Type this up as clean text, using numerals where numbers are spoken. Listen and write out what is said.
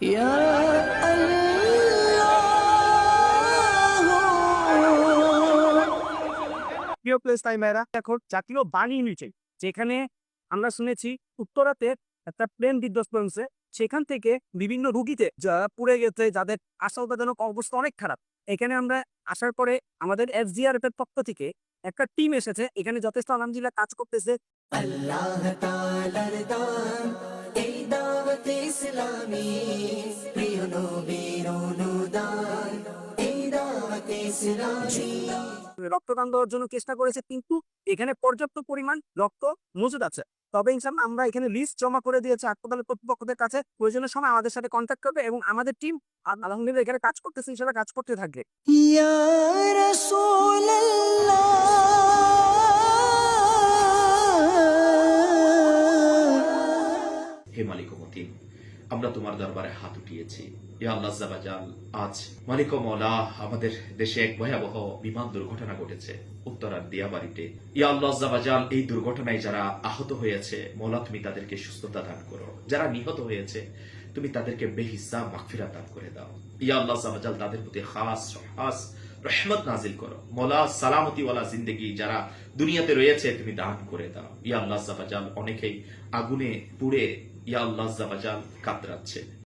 প্রিয় প্লেস টাইমাররা এখন জাতীয় বাণী নিচে যেখানে আমরা শুনেছি উত্তরাতে একটা প্লেন বিধ্বস্ত হয়েছে, সেখান থেকে বিভিন্ন রুগীতে যা পুড়ে গেছে, যাদের আশঙ্কাজনক অবস্থা অনেক খারাপ। এখানে আমরা আসার পরে আমাদের এসডিআরএফ এর পক্ষ থেকে একটা টিম এসেছে, এখানে যথেষ্ট আলহামদুলিল্লাহ কাজ করতেছে। আল্লাহ তাআলার দান এই দাওয়াতে ইসলামী, প্রিয় নবীর অনুদান এই দাওয়াতে ইসলামী। রক্তদান দেওয়ার জন্য চেষ্টা করেছে, কিন্তু এখানে পর্যাপ্ত পরিমাণ রক্ত মজুদ আছে। তবে ইনশাআল্লাহ আমরা এখানে লিস্ট জমা করে দিয়েছি হাসপাতালের কর্তৃপক্ষদের কাছে, প্রয়োজনের সময় আমাদের সাথে কন্ট্যাক্ট করবে এবং আমাদের টিম আলহামদুলিল্লাহ এখানে কাজ করতেছে, ইনশাআল্লাহ কাজ করতে থাকবে। ইয়া রাসূলুল্লাহ হে মালিক মতিন, আমরা তোমার দরবারে হাত উঠিয়েছি। ইয়া আল্লাহ আযজা ওয়া জাল, আজ মালিক মওলা আমাদের দেশে এক ভয়াবহ বিমান দুর্ঘটনা ঘটেছে উত্তরার দিয়াবাড়িতে। ইয়া আল্লাহ আযজা ওয়া জাল, এই দুর্ঘটনায় যারা আহত হয়েছে মওলা তুমি তাদেরকে সুস্থতা দান করো, যারা নিহত হয়েছে তুমি তাদেরকে বেহিসাব মাগফিরাত দান করে দাও। ইয়া আল্লাহ আযজা ওয়া জাল, তাদের প্রতি খাস রহমত নাজিল করো মওলা। সালামতি ওয়ালা জিন্দেগি যারা দুনিয়াতে রয়েছে তুমি দান করে দাও। ইয়া আল্লাহ আযজা ওয়া জাল, অনেকেই আগুনে পুড়ে ইয়া আল্লাহ আযজা ওয়া জাল কাতরাচ্ছে।